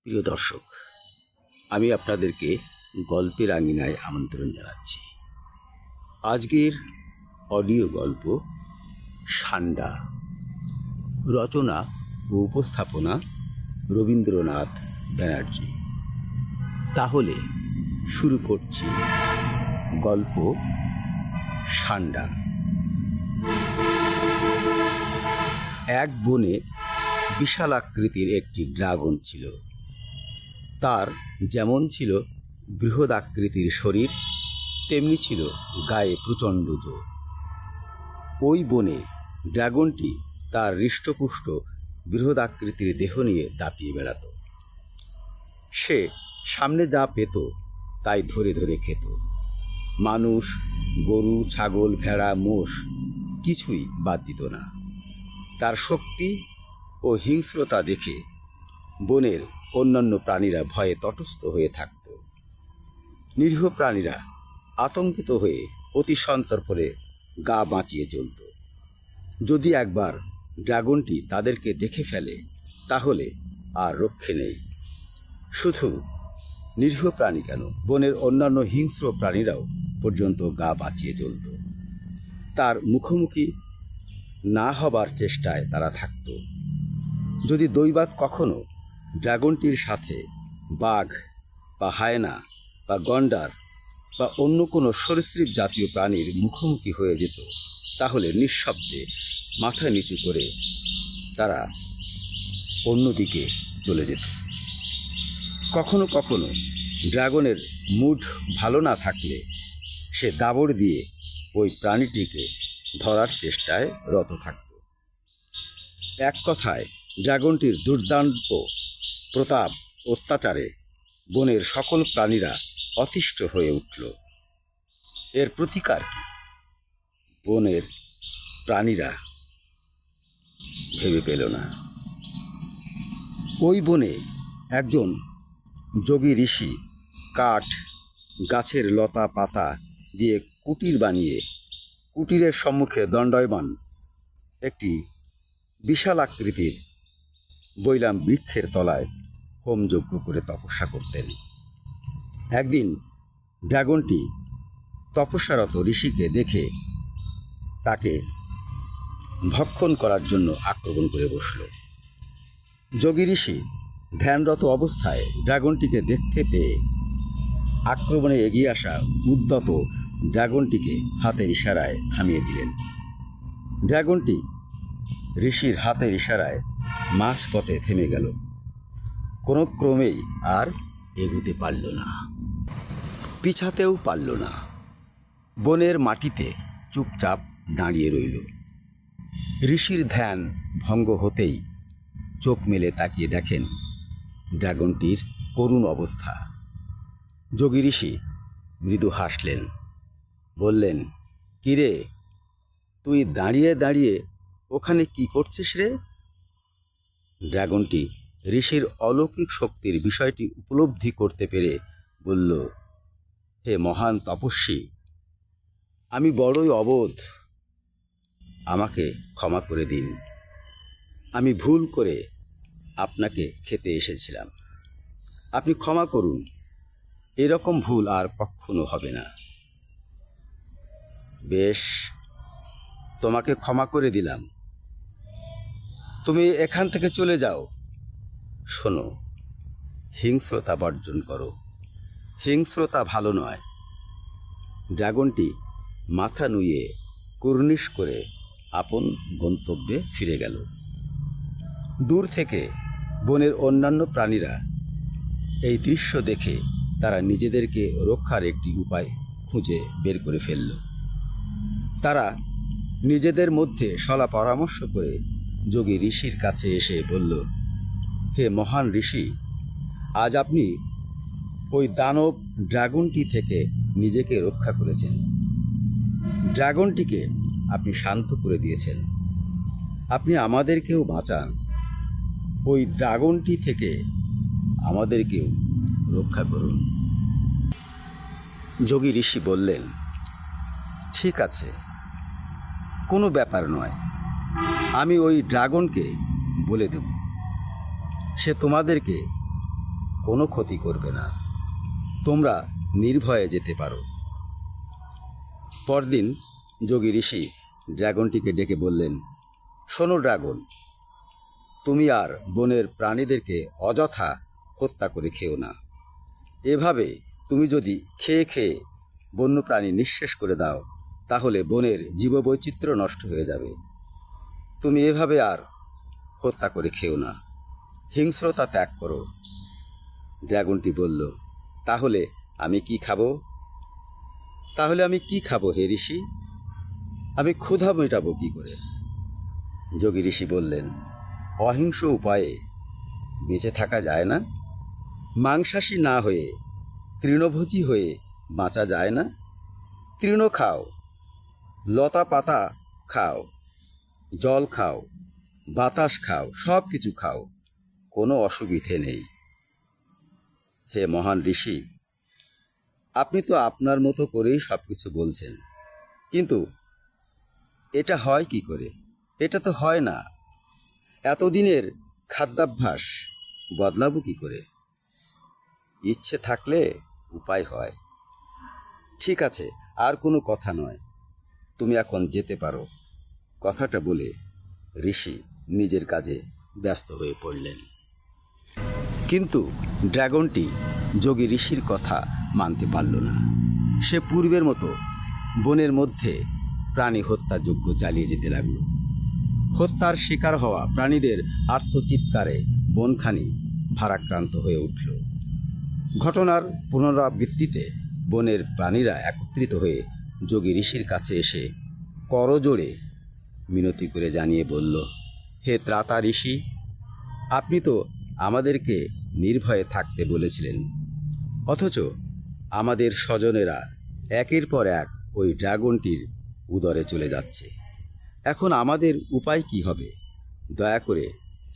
প্রিয় দর্শক, আমি আপনাদেরকে গল্পের আঙিনায় আমন্ত্রণ জানাচ্ছি। আজকের অডিও গল্প সান্ডা। রচনা ও উপস্থাপনা রবীন্দ্রনাথ ব্যানার্জি। তাহলে শুরু করছি গল্প সান্ডা। এক বনে বিশাল আকৃতির একটি ড্রাগন ছিল। তার যেমন ছিল বৃহৎ আকৃতির শরীর, তেমনি ছিল গায়ে প্রচণ্ড জোর। ওই বনে ড্রাগনটি তার হৃষ্টপুষ্ট বৃহৎ আকৃতির দেহ নিয়ে দাপিয়ে বেড়াত। সে সামনে যা পেত তাই ধরে ধরে খেত। মানুষ, গরু, ছাগল, ভেড়া, মোষ কিছুই বাদ দিত না। তার শক্তি ও হিংস্রতা দেখে বনের অন্যান্য প্রাণীরা ভয়ে তটস্থ হয়ে থাকত। নিরীহ প্রাণীরা আতঙ্কিত হয়ে অতি সন্তর্পণে গা বাঁচিয়ে চলত। যদি একবার ড্রাগনটি তাদেরকে দেখে ফেলে তাহলে আর রক্ষে নেই। শুধু নিরীহ প্রাণী কেন, বনের অন্যান্য হিংস্র প্রাণীরাও পর্যন্ত গা বাঁচিয়ে চলত। তার মুখোমুখি না হবার চেষ্টায় তারা থাকত। যদি দৈবাৎ কখনো ড্রাগনটির সাথে বাঘ বা হায়না বা গন্ডার বা অন্য কোনো সরীসৃপ জাতীয় প্রাণীর মুখোমুখি হয়ে যেত, তাহলে নিঃশব্দে মাথা নিচু করে তারা অন্যদিকে চলে যেত। কখনো কখনো ড্রাগনের মুড ভালো না থাকলে সে দাবড় দিয়ে ওই প্রাণীটিকে ধরার চেষ্টায় রত থাকত। এক কথায় ড্রাগনটির দুর্দান্ত প্রতাপ অত্যাচারে বনের সকল প্রাণীরা অতিষ্ঠ হয়ে উঠল। এর প্রতিকার কি? বনের প্রাণীরা ভেবে পেল না। ওই বনে একজন যোগী ঋষি কাঠ, গাছের লতা পাতা দিয়ে কুটির বানিয়ে কুটিরের সম্মুখে দণ্ডায়মান একটি বিশাল আকৃতির বৈলাম বৃক্ষের তলায় হোমযজ্ঞ করে তপস্যা করতেন। একদিন ড্রাগনটি তপস্যারত ঋষিকে দেখে তাকে ভক্ষণ করার জন্য আক্রমণ করে বসল। যোগী ঋষি ধ্যানরত অবস্থায় ড্রাগনটিকে দেখতে পেয়ে আক্রমণে এগিয়ে আসা উদ্যত ড্রাগনটিকে হাতের ইশারায় থামিয়ে দিলেন। ড্রাগনটি ঋষির হাতের ইশারায় মাঝপথে থেমে গেল। কোনো ক্রমেই আর এগুতে পারল না, পিছাতেও পারল না। বনের মাটিতে চুপচাপ দাঁড়িয়ে রইল। ঋষির ধ্যান ভঙ্গ হতেই চোখ মেলে তাকিয়ে দেখেন ড্রাগনটির করুণ অবস্থা। যোগী ঋষি মৃদু হাসলেন, বললেন, কিরে, তুই দাঁড়িয়ে দাঁড়িয়ে ওখানে কি করছিস রে? ড্রাগনটি ঋষির অলৌকিক শক্তির বিষয়টি উপলব্ধি করতে পেরে বলল, হে মহান তপস্বী, আমি বড়ই অবোধ, আমাকে ক্ষমা করে দিন। আমি ভুল করে আপনাকে খেতে এসেছিলাম, আপনি ক্ষমা করুন, এরকম ভুল আর কখনো হবে না। বেশ, তোমাকে ক্ষমা করে দিলাম, তুমি এখান থেকে চলে যাও। শোনো, হিংস্রতা বর্জন করো, হিংস্রতা ভালো নয়। ড্রাগনটি মাথা নুয়ে কুর্নিশ করে আপন গন্তব্যে ফিরে গেল। দূর থেকে বনের অন্যান্য প্রাণীরা এই দৃশ্য দেখে তারা নিজেদেরকে রক্ষার একটি উপায় খুঁজে বের করে ফেলল। তারা নিজেদের মধ্যে সলা পরামর্শ করে যোগী ঋষির কাছে এসে বলল, হে মহান ঋষি, আজ আপনি ওই দানব ড্রাগনটি থেকে নিজেকে রক্ষা করেছেন। ড্রাগনটিকে আপনি শান্ত করে দিয়েছেন, আপনি আমাদেরকেও বাঁচান। ওই ড্রাগনটি থেকে আমাদেরকেও রক্ষা করুন। যোগী ঋষি বললেন, ঠিক আছে, কোনো ব্যাপার নয়, আমি ওই ড্রাগনকে বলে দেব, সে তোমাদেরকে কোনো ক্ষতি করবে না। তোমরা নির্ভয়ে যেতে পারো। পরদিন যোগী ঋষি ড্রাগনটিকে ডেকে বললেন, শোনো ড্রাগন, তুমি আর বনের প্রাণীদেরকে অযথা হত্যা করে খেও না। এভাবে তুমি যদি খেয়ে খেয়ে বন্যপ্রাণী নিঃশেষ করে দাও, তাহলে বনের জীববৈচিত্র্য নষ্ট হয়ে যাবে। তুমি এভাবে আর হত্যা করে খেও না, হিংস্রতা ত্যাগ করো। ড্রাগনটি বলল, তাহলে আমি কি খাবো? হে ঋষি? আমি ক্ষুধা মেটাবো কি করে? যোগী ঋষি বললেন, অহিংস উপায়ে বেঁচে থাকা যায় না? মাংসাশী না হয়ে তৃণভোজী হয়ে বাঁচা যায় না? তৃণ খাও, লতা পাতা খাও, জল খাও, বাতাস খাও, সব কিছু খাও, কোনো অসুবিধে নেই। হে মহান ঋষি, আপনি তো আপনার মতো করেই সব কিছু বলছেন, কিন্তু এটা হয় কি করে? এটা তো হয় না। এতদিনের খাদ্যাভ্যাস বদলাবো কি করে? ইচ্ছে থাকলে উপায় হয়। ঠিক আছে, আর কোনো কথা নয়, তুমি এখন যেতে পারো। কথাটা বলে ঋষি নিজের কাজে ব্যস্ত হয়ে পড়লেন। কিন্তু ড্রাগনটি যোগী ঋষির কথা মানতে পারল না। সে পূর্বের মতো বনের মধ্যে প্রাণী হত্যাযজ্ঞ চালিয়ে যেতে লাগল। হত্যার শিকার হওয়া প্রাণীদের আর্তচিৎকারে বনখানি ভারাক্রান্ত হয়ে উঠল। ঘটনার পুনরাবৃত্তিতে বনের প্রাণীরা একত্রিত হয়ে যোগী ঋষির কাছে এসে করজোড়ে মিনতি করে জানিয়ে বলল, হে ত্রাতা ঋষি, আপনি তো আমাদেরকে নির্ভয়ে থাকতে বলেছিলেন, অথচ আমাদের স্বজনেরা একের পর এক ওই ড্রাগনটির উদরে চলে যাচ্ছে। এখন আমাদের উপায় কি হবে? দয়া করে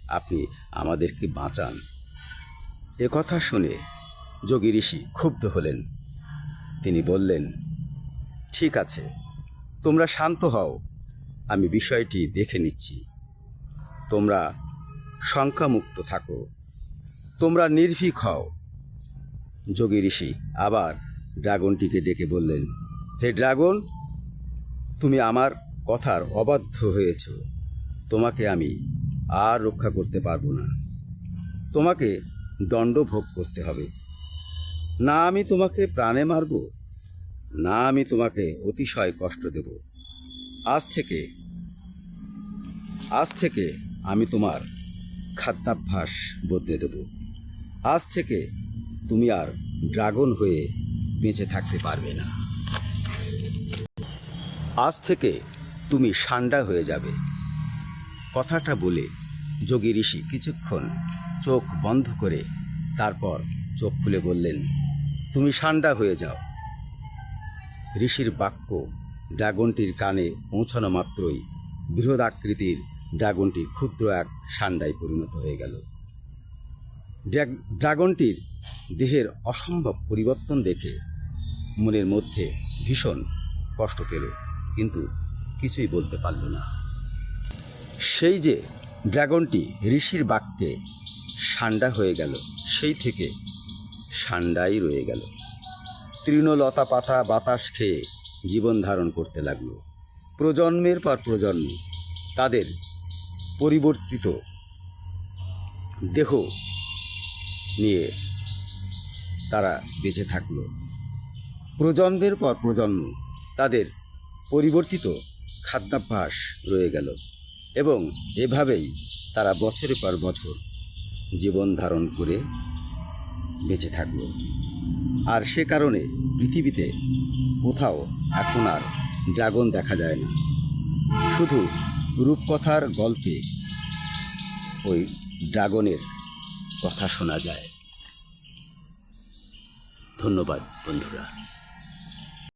আপনি আমাদেরকে বাঁচান। কথা শুনে যোগী ঋষি ক্ষুব্ধ হলেন। তিনি বললেন, ঠিক আছে, তোমরা শান্ত হও, আমি বিষয়টি দেখে নিচ্ছি। তোমরা শঙ্কামুক্ত থাকো, তোমরা নির্ভীক হও। যোগী ঋষি আবার ড্রাগনটিকে ডেকে বললেন, হে ড্রাগন, তুমি আমার কথার অবাধ্য হয়েছ। তোমাকে আমি আর রক্ষা করতে পারবো না। তোমাকে দণ্ড ভোগ করতে হবে। না আমি তোমাকে প্রাণে মারব, না আমি তোমাকে অতিশয় কষ্ট দেব। আজ থেকে আমি তোমার খাদ্যাভ্যাস বদলে দেব। আজ থেকে তুমি আর ড্রাগন হয়ে বেঁচে থাকতে পারবে না। আজ থেকে তুমি ষান্ডা হয়ে যাবে। কথাটা বলে যোগী ঋষি কিছুক্ষণ চোখ বন্ধ করে তারপর চোখ খুলে বললেন, তুমি ষান্ডা হয়ে যাও। ঋষির বাক্য ড্রাগনটির কানে পৌঁছানো মাত্রই বৃহদাকৃতির ড্রাগনটি ক্ষুদ্র এক ষান্ডায় পরিণত হয়ে গেল। ড্রাগনটির দেহের অসম্ভব পরিবর্তন দেখে মনের মধ্যে ভীষণ কষ্ট পেল, কিন্তু কিছুই বলতে পারল না। সেই যে ড্রাগনটি ঋষির বাক্যে ষান্ডা হয়ে গেল, সেই থেকে ষান্ডাই রয়ে গেল। তৃণলতা পাতা বাতাস খেয়ে জীবন ধারণ করতে লাগলো। প্রজন্মের পর প্রজন্ম তাদের পরিবর্তিত দেহ নিয়ে তারা বেঁচে থাকলো। প্রজন্মের পর প্রজন্ম তাদের পরিবর্তিত খাদ্যাভ্যাস রয়ে গেল এবং এভাবেই তারা বছরের পর বছর জীবন ধারণ করে বেঁচে থাকলো। আর সে কারণে পৃথিবীতে কোথাও এখন আর ড্রাগন দেখা যায় না। শুধু রূপকথার গল্পে ওই ড্রাগনের কথা শোনা যায়। ধন্যবাদ বন্ধুরা।